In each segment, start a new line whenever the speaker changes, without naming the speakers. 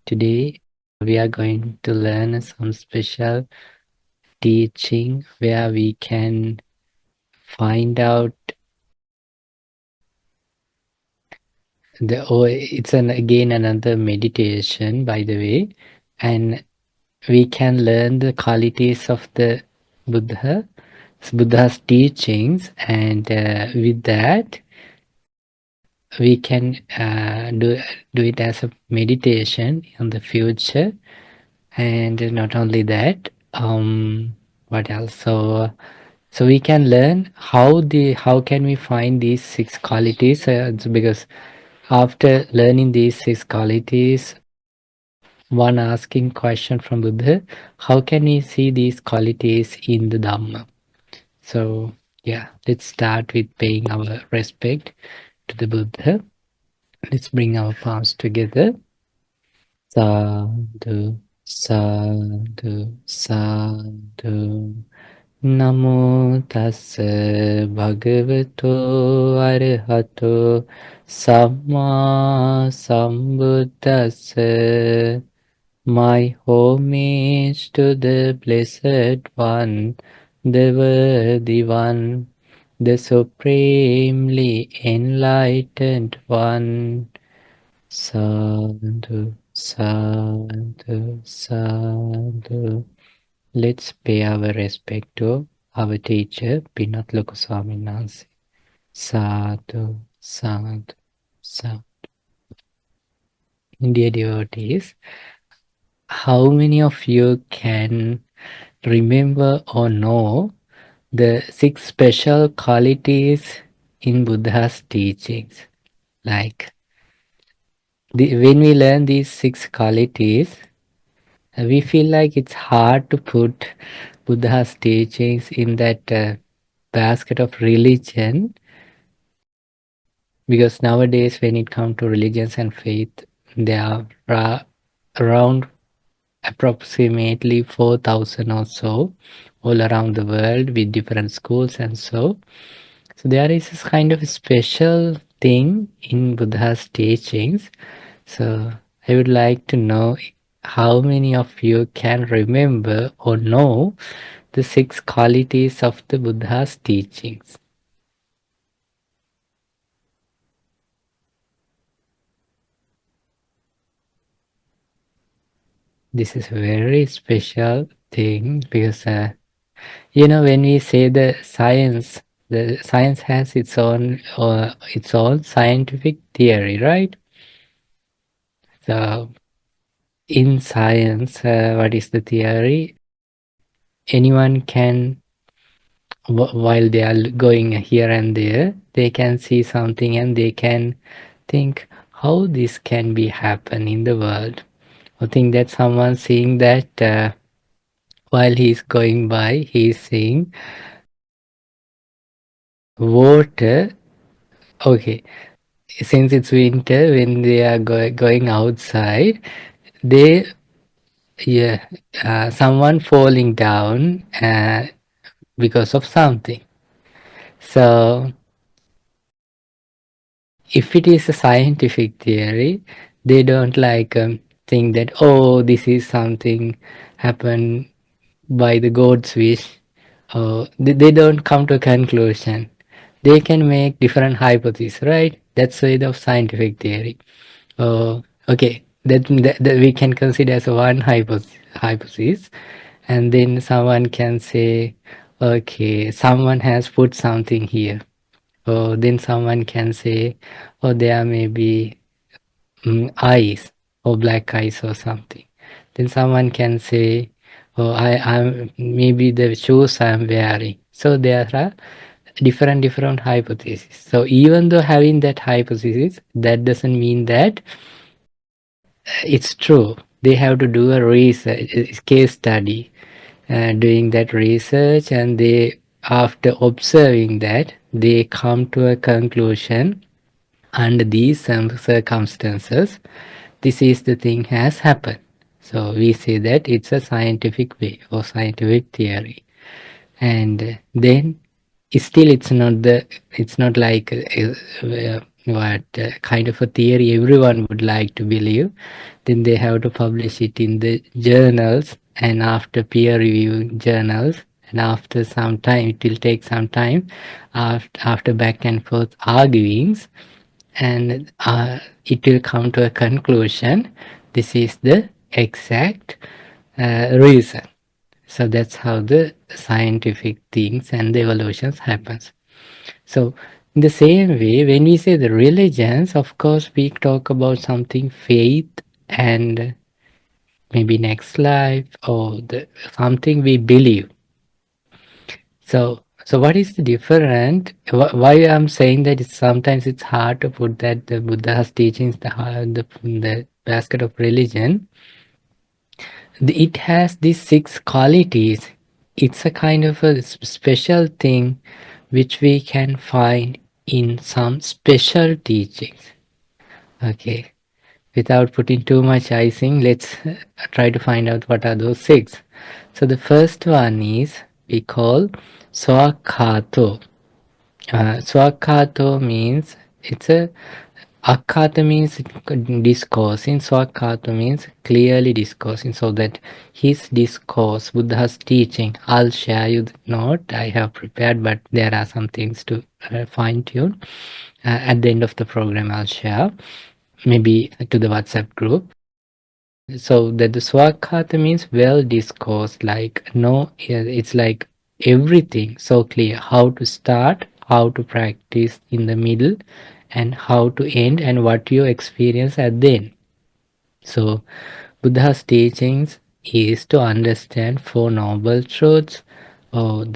Today we are going to learn some special teaching where we can find out it's again another meditation, by the way, and we can learn the qualities of the Buddha's teachings, and with that we can do it as a meditation in the future. And not only that, what else? So we can learn how can we find these six qualities, because after learning these six qualities, one asking question from Buddha, how can we see these qualities in the Dhamma? So yeah, let's start with paying our respect to the Buddha. Let's bring our palms together. Sadhu, sadhu, sadhu. Namo tassa bhagavato arahato samma sambuddhassa. My homage to the Blessed One, the Worthy One, the Supremely Enlightened One. Sadhu, sadhu, sadhu. Let's pay our respect to our teacher, Pinat Lokuswamin Nansi. Sadhu, sadhu, sadhu. Dear devotees, how many of you can remember or know the six special qualities in Buddha's teachings? Like, when we learn these six qualities, we feel like it's hard to put Buddha's teachings in that basket of religion, because nowadays when it comes to religions and faith, there are around approximately 4,000 or so all around the world with different schools and so. So there is this kind of special thing in Buddha's teachings. So I would like to know how many of you can remember or know the six qualities of the Buddha's teachings. This is a very special thing because when we say the science has its own scientific theory, right? So in science, what is the theory? Anyone can, while they are going here and there, they can see something and they can think how this can be happen in the world, or think that someone seeing that while he's going by, he's seeing water. Okay, since it's winter, when they are going outside, they someone falling down because of something. So if it is a scientific theory, they don't think that, oh, this is something happened by the God's wish. They don't come to a conclusion. They can make different hypotheses, right? That's the way of scientific theory. Okay, that we can consider as one hypothesis, and then someone can say, okay, someone has put something here. Then someone can say, oh, there may be eyes or black eyes or something. Then someone can say, oh, I'm maybe the shoes I'm wearing. So there are different hypotheses. So even though having that hypothesis, that doesn't mean that it's true. They have to do a research, a case study, doing that research, and they, after observing that, they come to a conclusion. Under these circumstances, this is the thing has happened. So we say that it's a scientific way or scientific theory, and then still it's not like what kind of a theory everyone would like to believe, then they have to publish it in the journals, and after peer reviewing journals, and after some time, it will take some time, after back and forth arguings, and it will come to a conclusion. This is the exact reason. So that's how the scientific things and the evolutions happens. So in the same way, when we say the religions, of course, we talk about something faith and maybe next life or something we believe. So what is the different? Why I'm saying that sometimes it's hard to put that the Buddha's teachings, the basket of religion. It has these 6 qualities. It's a kind of a special thing which we can find in some special teachings. Okay, without putting too much icing, let's try to find out what are those 6. So the first one is we call swakhato. Swakhato means it's a Akkhata means discoursing, Swakkhata means clearly discoursing, so that his discourse, Buddha's teaching, I'll share you the note I have prepared, but there are some things to fine tune. At the end of the program, I'll share, maybe to the WhatsApp group. So that the Swakkhata means well discourse, like no, it's like everything so clear, how to start, how to practice in the middle, and how to end, and what you experience at the end. So Buddha's teachings is to understand 4 noble truths, or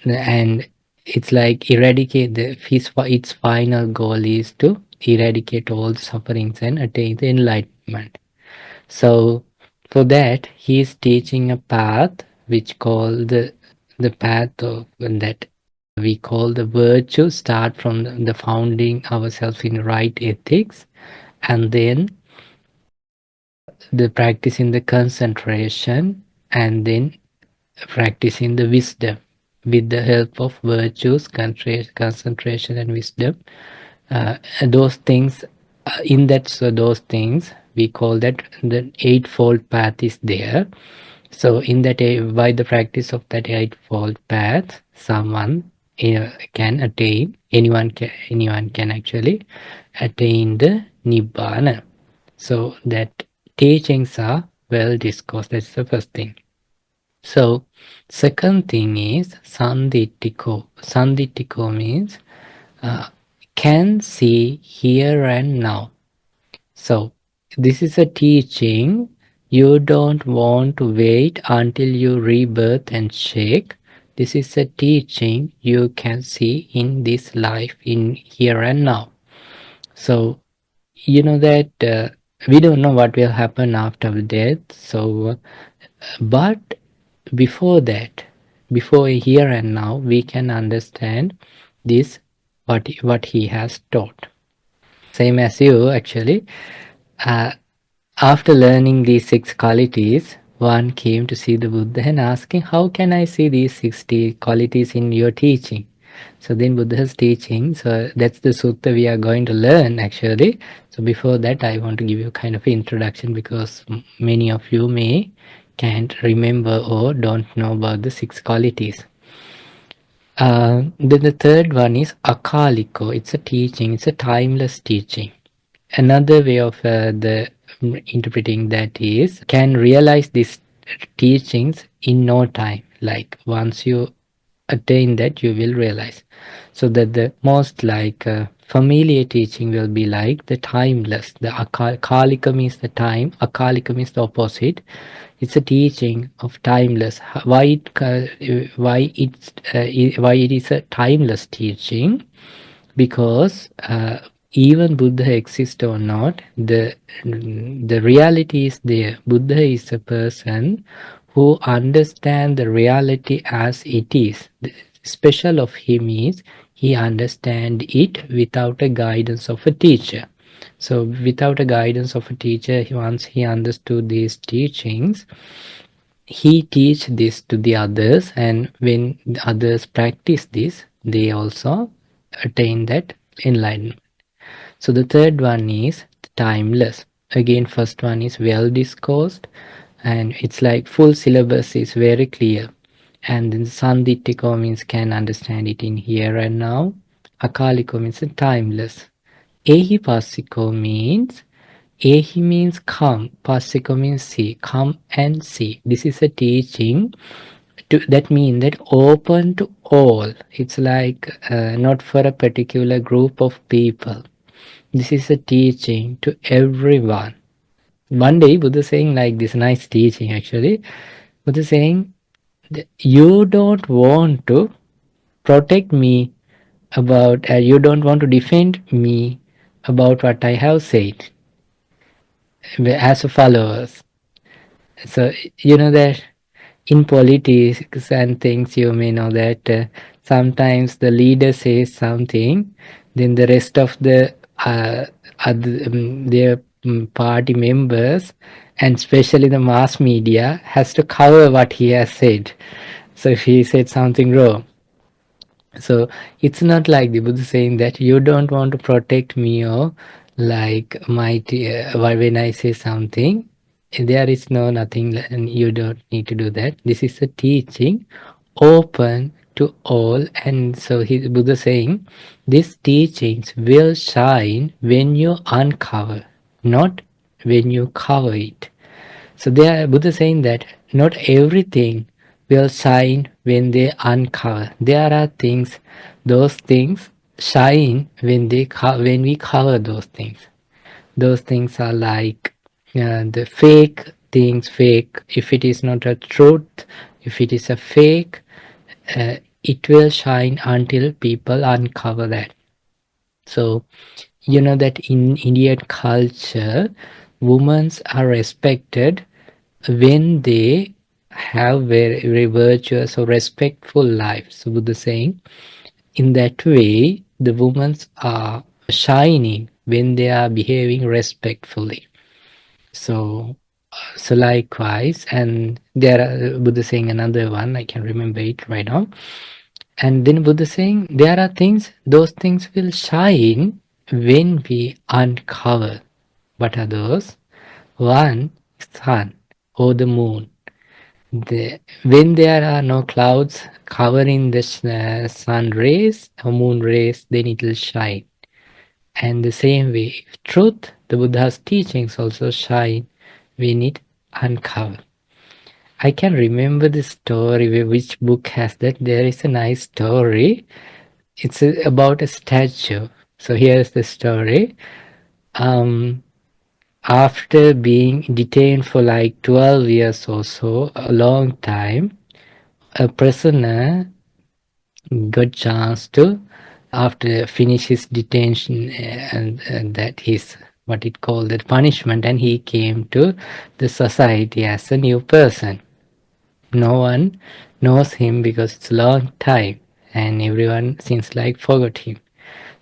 and it's like eradicate its final goal is to eradicate all sufferings and attain the enlightenment. So for that, he is teaching a path which called the path of that we call the virtue. Start from the founding ourselves in right ethics, and then the practicing the concentration, and then practicing the wisdom with the help of virtues, concentration, and wisdom. Those things in that, so those things we call that the eightfold path is there. So in that, by the practice of that eightfold path, someone can attain, anyone can actually attain the nibbana. So that teachings are well discussed. That's the first thing. So second thing is sandittiko. Sandittiko means can see here and now. So this is a teaching. You don't want to wait until you rebirth and shake. This is a teaching you can see in this life, in here and now. So you know that we don't know what will happen after death. So, but before that, before here and now, we can understand this what he has taught. Same as you actually. Uh, After learning these 6 qualities, one came to see the Buddha and asking, how can I see these 60 qualities in your teaching? So then Buddha's teaching, so that's the sutta we are going to learn actually. So before that, I want to give you kind of introduction, because many of you may can't remember or don't know about the 6 qualities. Then the third one is akaliko. It's a teaching. It's a timeless teaching. Another way of the interpreting that is can realize these teachings in no time. Like once you attain that, you will realize. So that the most like familiar teaching will be like the timeless. The akalika means the time. Akalika means the opposite. It's a teaching of timeless. Why it is a timeless teaching? Because even Buddha exists or not, the reality is there. Buddha is a person who understands the reality as it is. The special of him is he understands it without a guidance of a teacher. So without a guidance of a teacher, once he understood these teachings, he teach this to the others, and when the others practice this, they also attain that enlightenment. So the third one is timeless. Again, first one is well discussed, and it's like full syllabus is very clear. And then Sanditiko means can understand it in here and now. Akaliko means timeless. Ehipassiko means Ehi means come, Passiko means see, come and see. This is a teaching that means that open to all. It's like not for a particular group of people. This is a teaching to everyone. One day Buddha saying like this nice teaching actually. Buddha saying that you don't want to protect me about, you don't want to defend me about what I have said as a followers. So you know that in politics and things, you may know that sometimes the leader says something, then the rest of the their party members and especially the mass media has to cover what he has said. So if he said something wrong, so it's not like the Buddha saying that you don't want to protect me or like when I say something, there is no nothing and you don't need to do that. This is a teaching open to all, and so he Buddha saying these teachings will shine when you uncover, not when you cover it. So there Buddha saying that not everything will shine when they uncover. There are things, those things shine when when we cover those things. Those things are like the fake things, fake. If it is not a truth, if it is a fake, it will shine until people uncover that. So you know that in Indian culture, women are respected when they have very virtuous or respectful life. So Buddha saying, in that way, the women are shining when they are behaving respectfully. So, so likewise, and there are Buddha saying another one, I can remember it right now. And then Buddha saying, there are things, those things will shine when we uncover. What are those? One, sun or the moon. When there are no clouds covering the sun rays or moon rays, then it will shine. And the same way, truth, the Buddha's teachings also shine when it uncover. I can remember the story, which book has that. There is a nice story. It's about a statue. So here's the story. Um, After being detained for like 12 years or so, a long time, a prisoner got chance to, after finish his detention and that his what it called that punishment, and he came to the society as a new person. No one knows him because it's a long time and everyone seems like forgot him.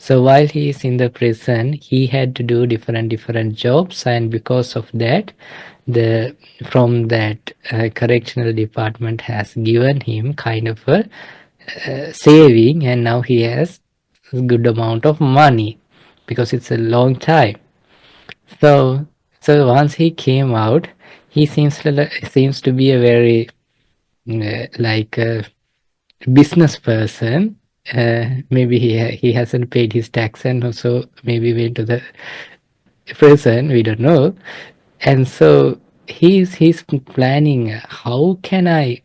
So while he is in the prison, he had to do different jobs, and because of that, the from that correctional department has given him kind of a saving, and now he has a good amount of money because it's a long time. So so once he came out, he seems to be a very like a business person. Maybe he hasn't paid his tax and also maybe went to the prison. We don't know. And so he's planning how can I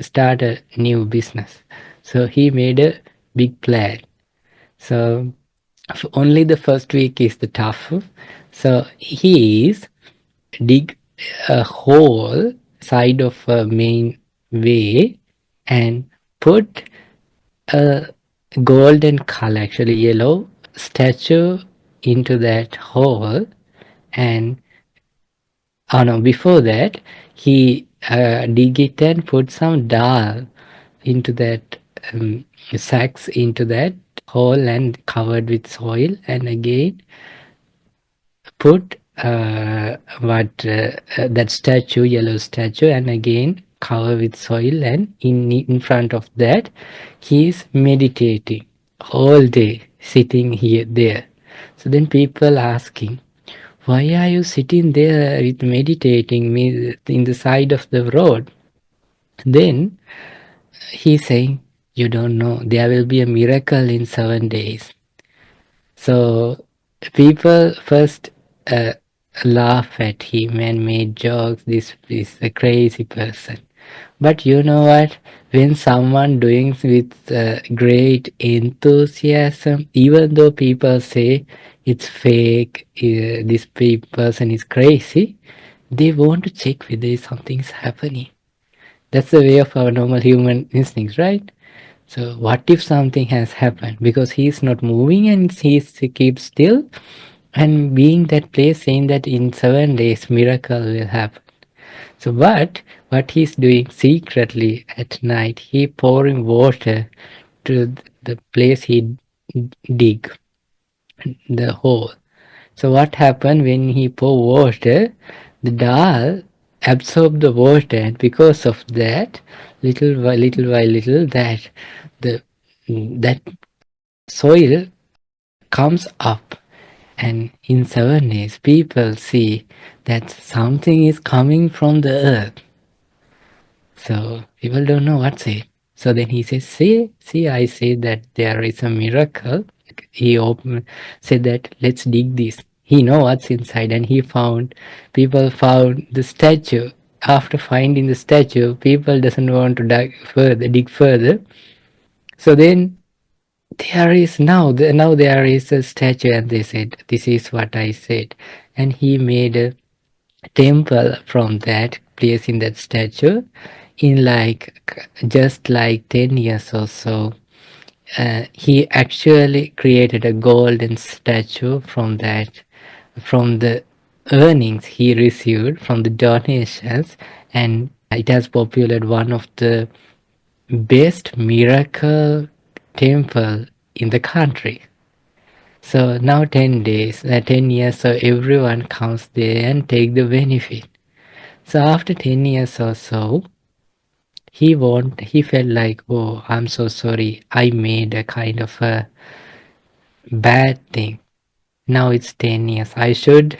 start a new business. So he made a big plan. So only the first week is the tough. So he is dig a hole side of a main way and put a golden color, actually yellow statue into that hole. And oh no, before that he dig it and put some dal into that sacks into that hole and covered with soil, and again put that statue, yellow statue, and again cover with soil, and in front of that he is meditating all day, sitting here there. So then people asking, why are you sitting there with meditating me in the side of the road? Then he's saying, you don't know, there will be a miracle in 7 days. So people first uh, laugh at him and made jokes. This is a crazy person. But you know what? When someone doing with great enthusiasm, even though people say it's fake, this person is crazy, they want to check whether something's happening. That's the way of our normal human instincts, right? So what if something has happened? Because he's not moving and he keeps still and being that place saying that in 7 days miracle will happen. So what he's doing secretly at night, he pouring water to the place he dig the hole. So what happened when he pour water? The dal absorb the water, and because of that, little by little, the that soil comes up, and in 7 days, people see that something is coming from the earth. So people don't know what's it. So then he says, see, I say that there is a miracle. Said that let's dig this. He know what's inside, and people found the statue. After finding the statue, people doesn't want to dig further. So then now there is a statue, and they said, this is what I said. And he made a temple from that, placing that statue in just like 10 years or so. He actually created a golden statue from from the earnings he received from the donations, and it has populated one of the best miracle temple in the country. So now 10 days, 10 years, so everyone comes there and take the benefit. So after 10 years or so, he felt like, oh, I'm so sorry. I made a kind of a bad thing. Now it's 10 years. I should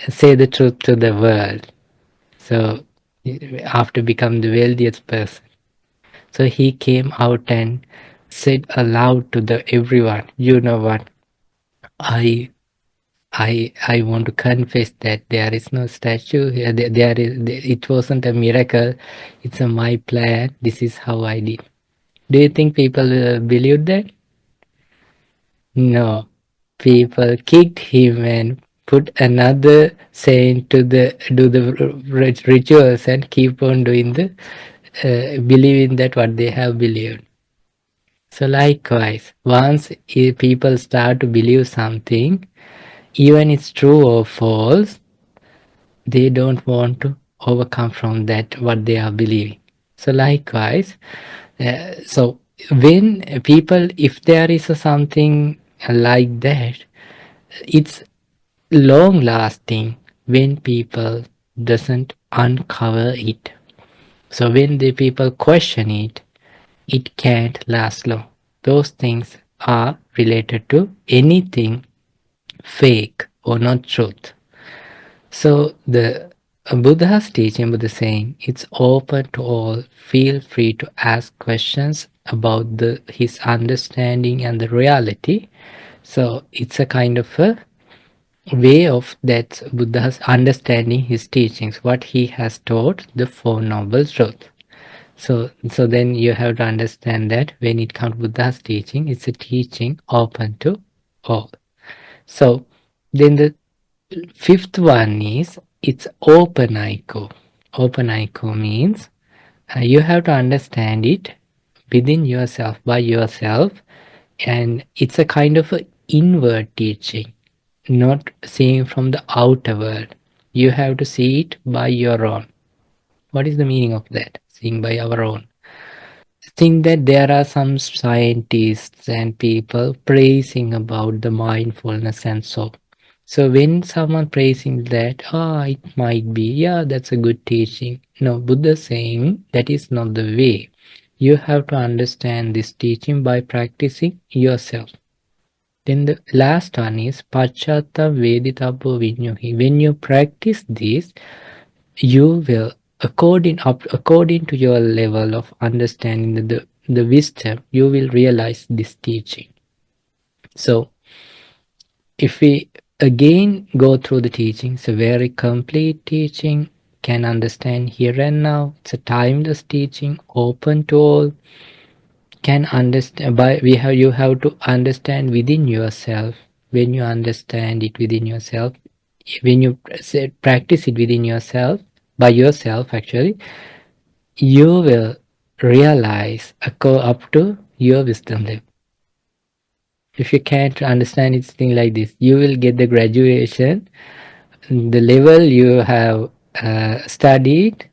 say the truth to the world. So after become the wealthiest person. So he came out and said aloud to the everyone, you know what? I I want to confess that there is no statue here. It wasn't a miracle. It's my plan. This is how I did. Do you think people believe that? No. People kicked him and put another saint to do the rituals and keep on doing the believing that what they have believed. So likewise, once people start to believe something, even it's true or false, they don't want to overcome from that what they are believing. So likewise, so when people, if there is a something like that, it's long lasting when people doesn't uncover it. So when the people question it, it can't last long. Those things are related to anything fake or not truth. So the Buddha's teaching, Buddha saying, it's open to all. Feel free to ask questions about his understanding and the reality. So it's a kind of a way of that Buddha's understanding his teachings, what he has taught, the Four Noble Truths. So then you have to understand that when it comes to Buddha's teaching, it's a teaching open to all. So then the fifth one is it's open IQ. Open IQ means you have to understand it within yourself, by yourself, and it's a kind of a inward teaching, not seeing from the outer world. You have to see it by your own. What is the meaning of that? Seeing by our own. Think that there are some scientists and people praising about the mindfulness and so. So when someone praising that, it might be, yeah, that's a good teaching. No, Buddha saying that is not the way. You have to understand this teaching by practicing yourself. Then the last one is Pachatta Veditabbo Vinyuhi. When you practice this, you will, according to your level of understanding the wisdom, you will realize this teaching. So if we again go through the teaching, it's a very complete teaching, can understand here and now. It's a timeless teaching, open to all, can understand by you have to understand within yourself. When you understand it within yourself, when you practice it within yourself, by yourself actually, you will realize go up to your wisdom level. If you can't understand it thing like this, you will get the graduation, the level you have studied.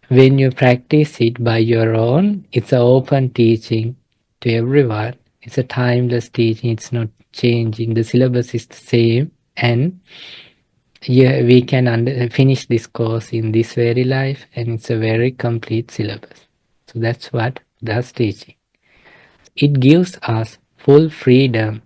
When you practice it by your own, it's an open teaching to everyone. It's a timeless teaching. It's not changing. The syllabus is the same, and yeah, we can finish this course in this very life, and it's a very complete syllabus. So that's what that's teaching. It gives us full freedom.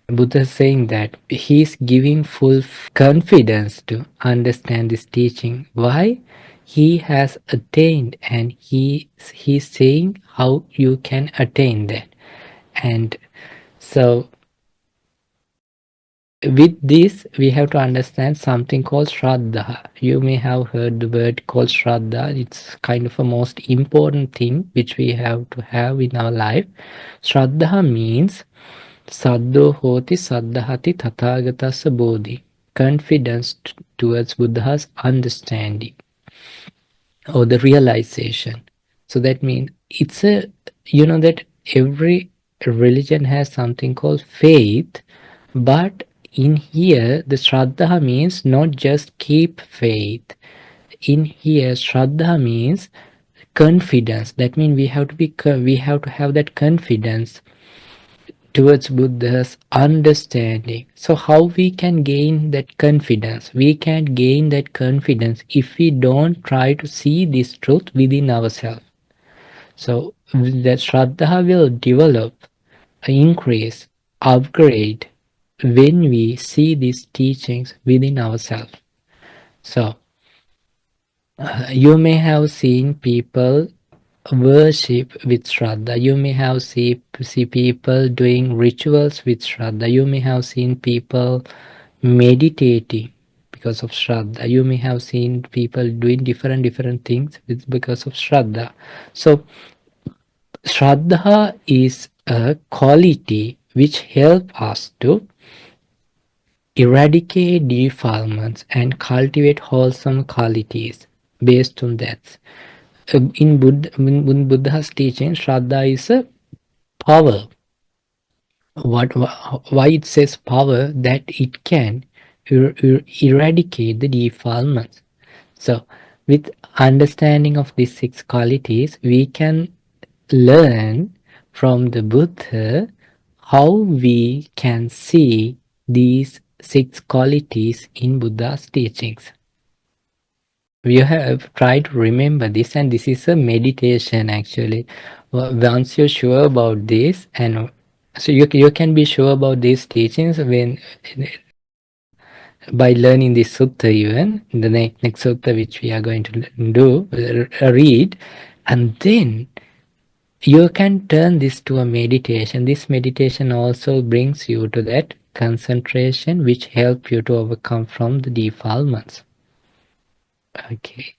Buddha is saying that he is giving full confidence to understand this teaching. Why? He has attained, and he's saying how you can attain that. And so with this, we have to understand something called Shraddha. You may have heard the word called Shraddha. It's kind of a most important thing which we have to have in our life. Shraddha means Saddho hoti saddhati tathagatassa bodhi. Confidence towards Buddha's understanding or the realization. So that means it's a, that every religion has something called faith, but in here the Shraddha means not just keep faith. In here Shraddha means confidence. That means we have to have that confidence towards Buddha's understanding. So how we can gain that confidence? We can't gain that confidence if we don't try to see this truth within ourselves. So that Shraddha will develop, increase, upgrade when we see these teachings within ourselves. So you may have seen people worship with Shraddha. You may have see people doing rituals with Shraddha. You may have seen people meditating because of Shraddha. You may have seen people doing different things because of Shraddha. So Shraddha is a quality which helps us to eradicate defilements and cultivate wholesome qualities based on that. In Buddha's teaching, Shraddha is a power. Why it says power? That it can eradicate the defilements. So, with understanding of these 6 qualities, we can learn from the Buddha how we can see these 6 qualities in Buddha's teachings. We have tried to remember this, and this is a meditation actually. Once you're sure about this, and so you can be sure about these teachings when by learning this sutta, even the next sutta which we are going to do read, and then you can turn this to a meditation. This meditation also brings you to that concentration which help you to overcome from the defilements. Okay.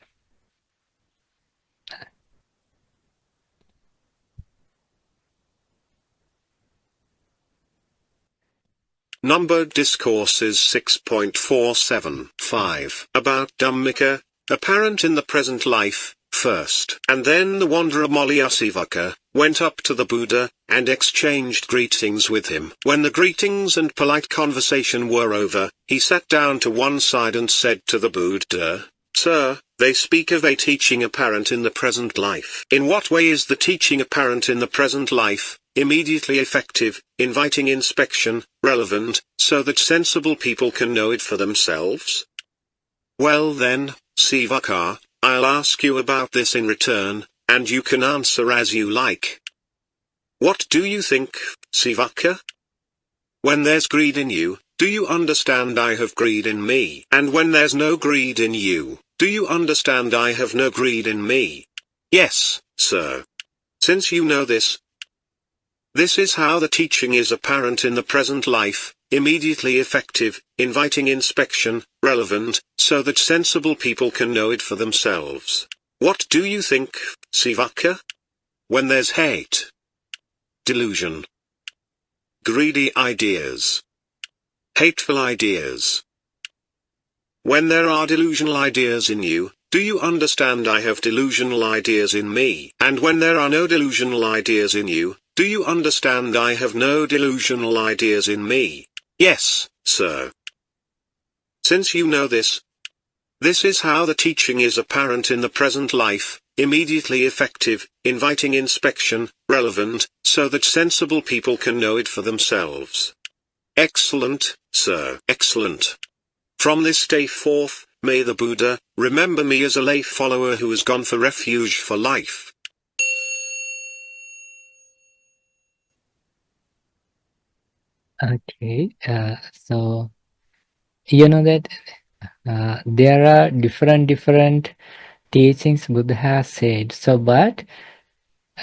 Numbered Discourses 6.475 About Dhammika, apparent in the present life, first. And then the wanderer Molliasivaka went up to the Buddha, and exchanged greetings with him. When the greetings and polite conversation were over, he sat down to one side and said to the Buddha, Sir, they speak of a teaching apparent in the present life. In what way is the teaching apparent in the present life? Immediately effective, inviting inspection, relevant, so that sensible people can know it for themselves? Well then, Sivaka, I'll ask you about this in return, and you can answer as you like. What do you think, Sivaka? When there's greed in you, do you understand I have greed in me? And when there's no greed in you, do you understand I have no greed in me? Yes, sir. Since you know this, this is how the teaching is apparent in the present life, immediately effective, inviting inspection, relevant, so that sensible people can know it for themselves. What do you think, Sivaka? When there's hate, delusion, greedy ideas, hateful ideas. When there are delusional ideas in you, do you understand I have delusional ideas in me? And when there are no delusional ideas in you, do you understand I have no delusional ideas in me? Yes, sir. Since you know this, this is how the teaching is apparent in the present life, immediately effective, inviting inspection, relevant, so that sensible people can know it for themselves. Excellent, sir. Excellent. From this day forth, may the Buddha remember me as a lay follower who has gone for refuge for life.
Okay, so you know that there are different teachings Buddha has said. So, but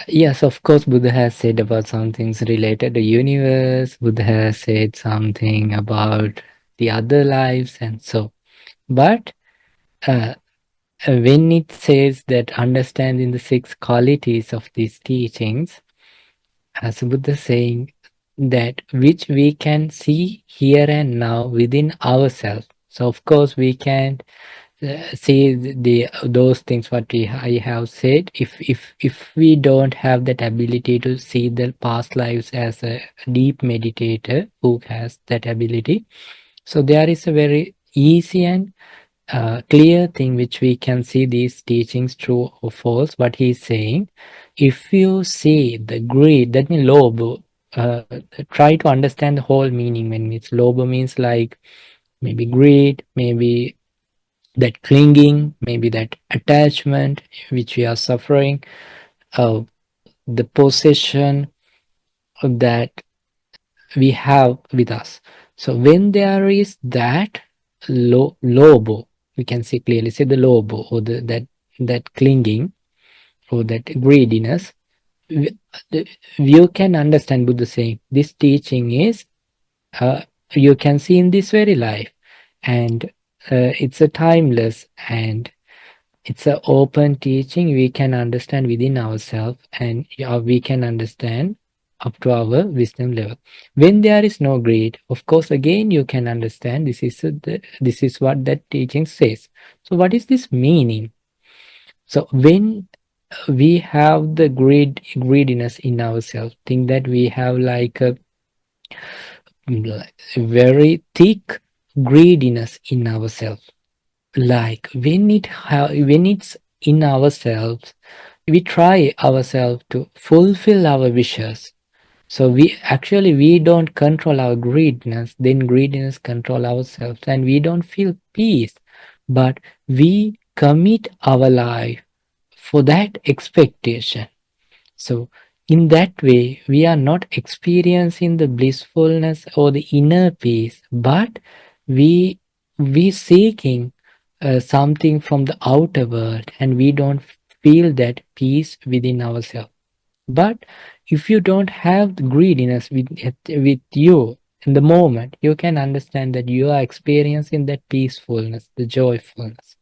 yes, of course, Buddha has said about some things related to universe. Buddha has said something about the other lives and so. But uh, when it says that understanding the six qualities of these teachings, as Buddha saying that which we can see here and now within ourselves. So of course we can see the those things what I have said. If we don't have that ability to see the past lives as a deep meditator who has that ability, so there is a very easy and clear thing which we can see these teachings true or false. What he is saying, if you see the greed, that means lobo, try to understand the whole meaning. When it's lobo means like maybe greed, maybe that clinging, maybe that attachment which we are suffering, the possession that we have with us. So when there is that lobo, we can see clearly say the lobo or that clinging or that greediness. You can understand Buddha saying this teaching is you can see in this very life, and it's a timeless and it's an open teaching we can understand within ourselves, and we can understand up to our wisdom level. When there is no greed, of course, again you can understand this is this is what that teaching says. So what is this meaning? So when we have the greediness in ourselves, think that we have like a very thick greediness in ourselves. Like when it's in ourselves, we try ourselves to fulfill our wishes. So we don't control our greediness, then greediness control ourselves, and we don't feel peace. But we commit our life for that expectation. So in that way, we are not experiencing the blissfulness or the inner peace, but we we seeking something from the outer world, and we don't feel that peace within ourselves. But if you don't have the greediness with you in the moment, you can understand that you are experiencing that peacefulness, the joyfulness.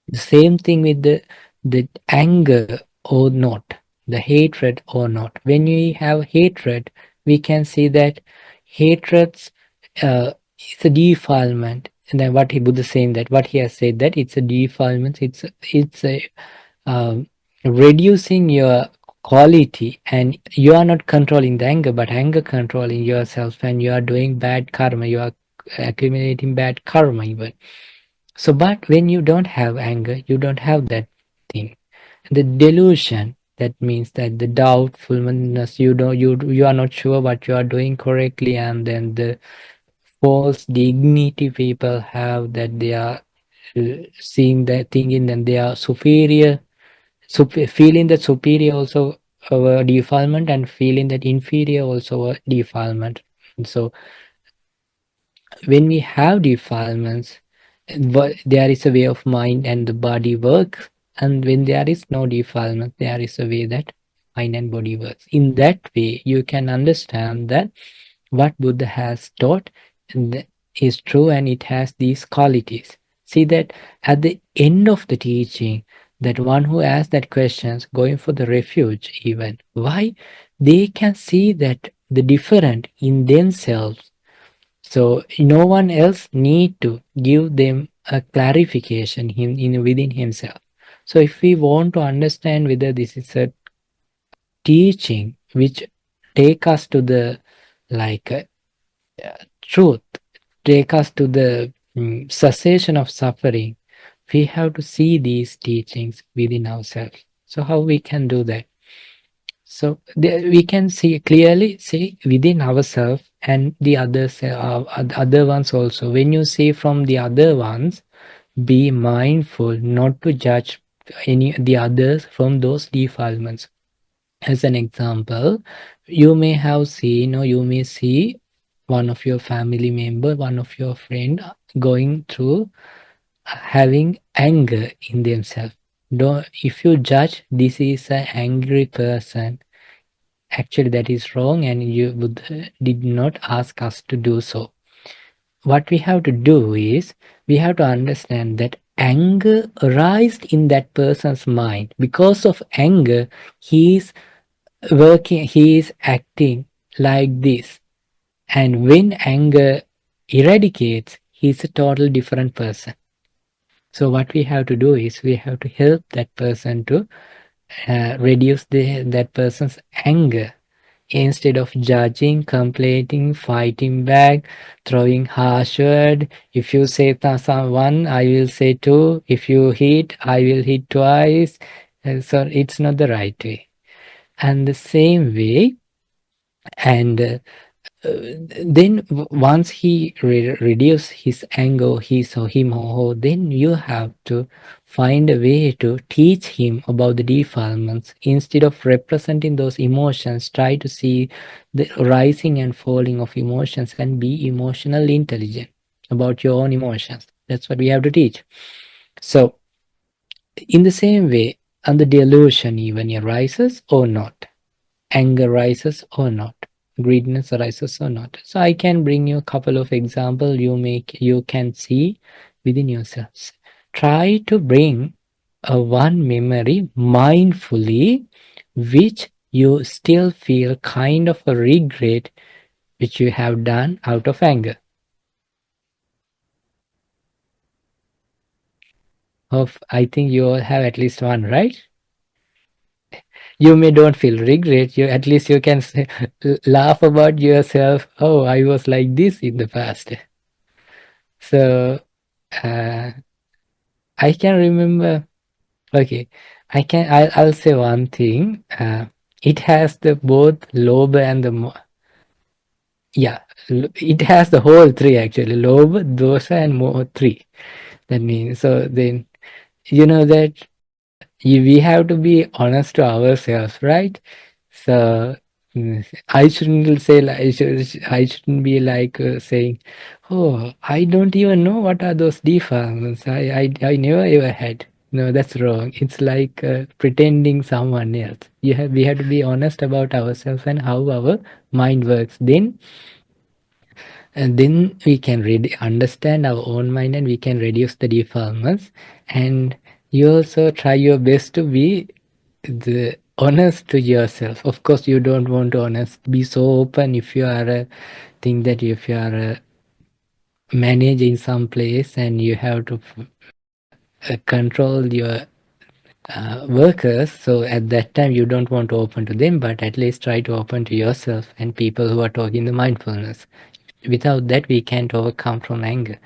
The same thing with the anger or not, the hatred or not. When we have hatred, we can see that hatred's is a defilement. And then what he Buddha saying that what he has said that it's a defilement. It's a reducing your quality, and you are not controlling the anger, but anger controlling yourself, and you are doing bad karma. You are accumulating bad karma even. So, but when you don't have anger, you don't have that thing. The delusion, that means that the doubtfulness, you are not sure what you are doing correctly, and then the false dignity people have, that they are seeing that thinking that they are superior, feeling that superior also a defilement, and feeling that inferior also a defilement. So when we have defilements, there is a way of mind and the body works, and when there is no defilement, there is a way that mind and body works. In that way, you can understand that what Buddha has taught is true, and it has these qualities. See that at the end of the teaching, that one who asks that questions, going for the refuge even, why? They can see that the different in themselves, so no one else need to give them a clarification within himself. So if we want to understand whether this is a teaching which take us to the like truth, take us to the cessation of suffering, we have to see these teachings within ourselves. So how we can do that? So we can see clearly, see within ourselves and the others, other ones also. When you see from the other ones, be mindful not to judge any the others from those defilements. As an example, you may have seen or you may see one of your family member, one of your friend going through having anger in themselves. Don't, if you judge this is an angry person, actually that is wrong, and you did not ask us to do so. What we have to do is we have to understand that anger arises in that person's mind. Because of anger, he is working, he is acting like this. And when anger eradicates, he is a total different person. So what we have to do is we have to help that person to reduce that person's anger. Instead of judging, complaining, fighting back, throwing harsh word, if you say someone, I will say two. If you hit, I will hit twice. So it's not the right way. And the same way, and then once he reduce his anger, his or him or her, then you have to find a way to teach him about the defilements. Instead of representing those emotions, try to see the rising and falling of emotions and be emotionally intelligent about your own emotions. That's what we have to teach. So in the same way, and the delusion even arises or not, anger rises or not, greediness arises or not. So I can bring you a couple of examples you can see within yourselves. Try to bring a one memory mindfully which you still feel kind of a regret which you have done out of anger. Of I think you all have at least one, right? You may don't feel regret, you at least you can say, laugh about yourself. Oh, I was like this in the past. So uh, I can remember. Okay, I'll say one thing. It has the both lobe and the yeah. It has the whole three actually. Lobe, dosa, and mo three. That means so. Then you know that we have to be honest to ourselves, right? So I shouldn't say like I shouldn't be like saying, "Oh, I don't even know what are those defilements. I never ever had." No, that's wrong. It's like pretending someone else. We have to be honest about ourselves and how our mind works. Then we can understand our own mind and we can reduce the defilements. And you also try your best to be the honest to yourself. Of course, you don't want to be so open if you are a think that if you are a manager in some place and you have to control your workers. So at that time, you don't want to open to them, but at least try to open to yourself and people who are talking the mindfulness. Without that, we can't overcome from anger.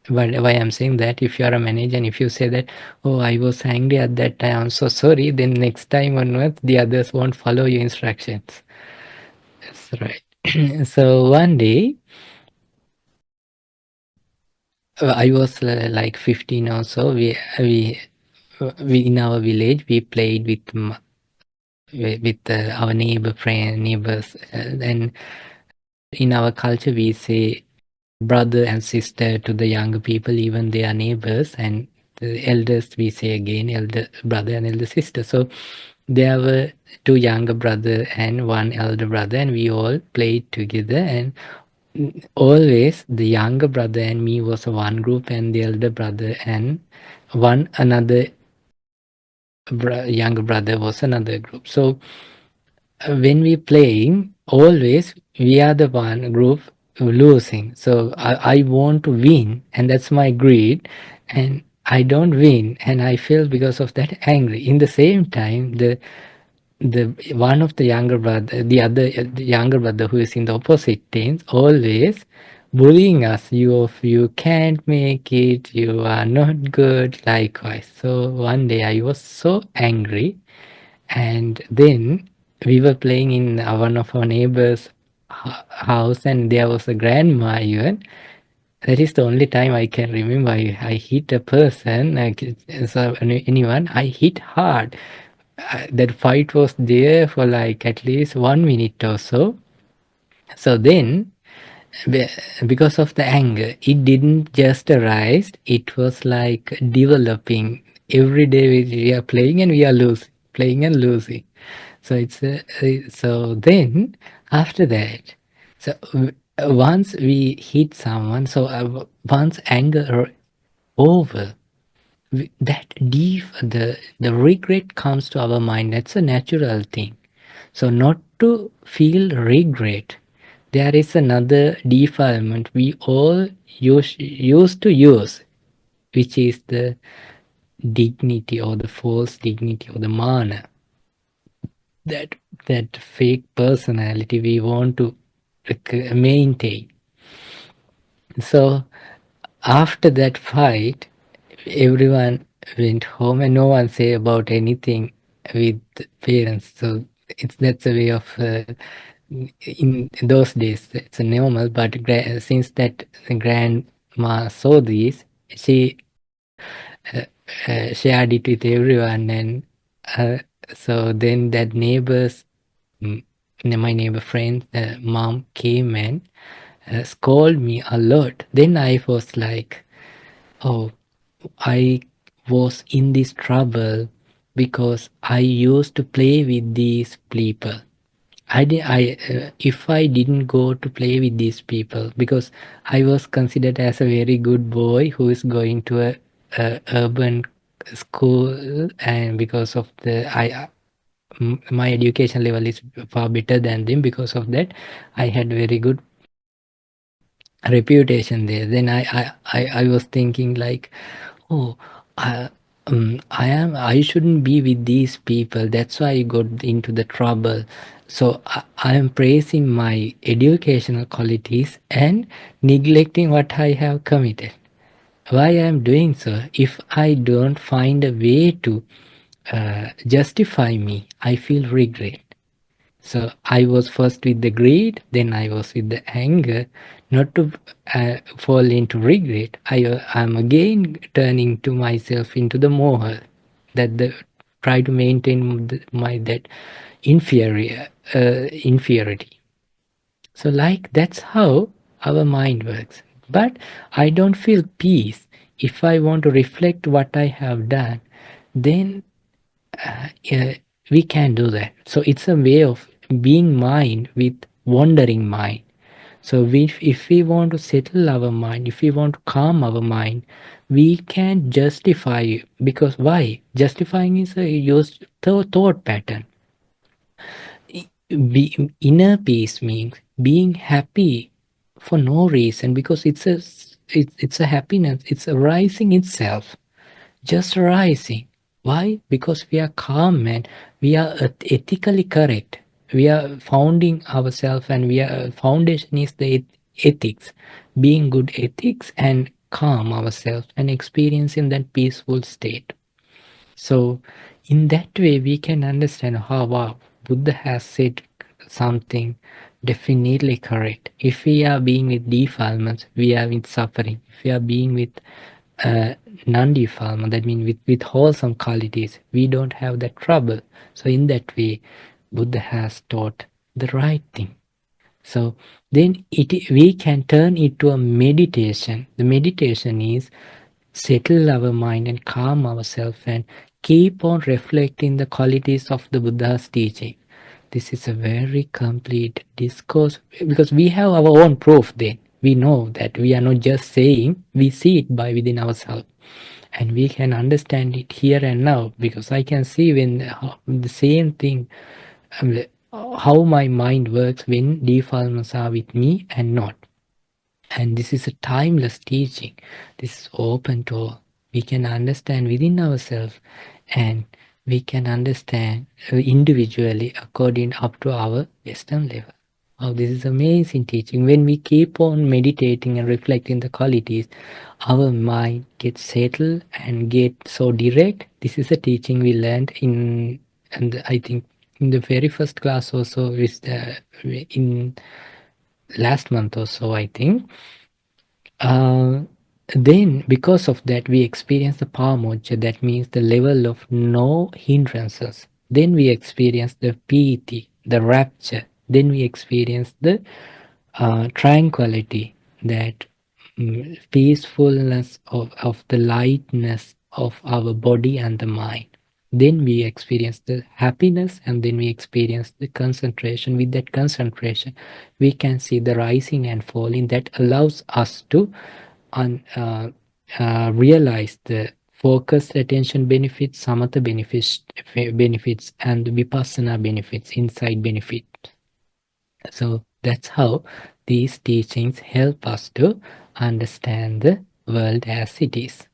But why I'm saying that, if you are a manager and if you say that, oh, I was angry at that time, I'm so sorry, then next time onwards, the others won't follow your instructions. That's right. So one day, I was like 15 or so. We in our village we played with our neighbors. And In our culture, we say brother and sister to the younger people, even they are neighbors, and the elders we say again elder brother and elder sister. So there were two younger brother and one elder brother, and we all played together. And always the younger brother and me was a one group, and the elder brother and one another younger brother was another group. So when we playing, always we are the one group losing. So I want to win, and that's my greed, and I don't win, and I feel because of that angry. In the same time, the one of the younger brother, the younger brother who is in the opposite teams, always bullying us. You can't make it. You are not good. Likewise. So one day I was so angry, and then we were playing in one of our neighbors' house, and there was a grandma even. That is the only time I can remember I hit a person, so anyone, I hit hard. That fight was there for like at least 1 minute or so. So then, be- because of the anger, it didn't just arise, it was like developing. Every day we are playing and we are losing, playing and losing. So so then after that, so once we hit someone, so once anger over, that deep the regret comes to our mind. That's a natural thing. So not to feel regret, there is another defilement we all used to use, which is the dignity or the false dignity or the mana, that that fake personality we want to maintain. So after that fight, everyone went home and no one say about anything with parents. So that's a way of in those days it's a normal, but since that grandma saw this, she uh, shared it with everyone, and uh, so then that neighbors, mm, my neighbor friend mom came and scolded me a lot. Then I was like, oh, I was in this trouble because I used to play with these people. If I didn't go to play with these people, because I was considered as a very good boy who is going to a urban school, and because of my education level is far better than them. Because of that, I had very good reputation there. Then I was thinking like, oh, I shouldn't be with these people. That's why I got into the trouble. So I am praising my educational qualities and neglecting what I have committed. Why I am doing so? If I don't find a way to justify me, I feel regret. So I was first with the greed, then I was with the anger. Not to fall into regret, I'm again turning to myself into the moha, that the try to maintain my that inferiority. So like that's how our mind works. But I don't feel peace if I want to reflect what I have done. Then yeah, we can do that. So it's a way of being mind with wandering mind. So if we want to settle our mind, if we want to calm our mind, we can justify it. Because why? Justifying is a used thought pattern. Inner peace means being happy for no reason, because it's a happiness. It's arising itself, just rising. Why? Because we are calm and we are ethically correct. We are founding ourselves, and we are foundation is the ethics, being good ethics and calm ourselves and experiencing that peaceful state. So in that way we can understand how wow, Buddha has said something definitely correct. If we are being with defilements, we are with suffering. If we are being with uh, non-defilement, that means with wholesome qualities, we don't have that trouble. So in that way, Buddha has taught the right thing. So then we can turn it to a meditation. The meditation is settle our mind and calm ourselves and keep on reflecting the qualities of the Buddha's teaching. This is a very complete discourse because we have our own proof then. We know that we are not just saying, we see it by within ourselves and we can understand it here and now because I can see when the same thing, how my mind works when defilements are with me and not. And this is a timeless teaching. This is open to all. We can understand within ourselves and we can understand individually according up to our wisdom level. Oh, this is amazing teaching. When we keep on meditating and reflecting the qualities, our mind gets settled and get so direct. This is a teaching we learned in, and I think in the very first class also is in last month or so, I think. Uh, then, because of that, we experience the Pamoja, that means the level of no hindrances. Then we experience the Piti, the rapture. Then we experience the tranquility, that peacefulness of the lightness of our body and the mind. Then we experience the happiness and then we experience the concentration. With that concentration, we can see the rising and falling that allows us to realize the focused attention benefits, samatha benefits, and vipassana benefits, insight benefits. So that's how these teachings help us to understand the world as it is.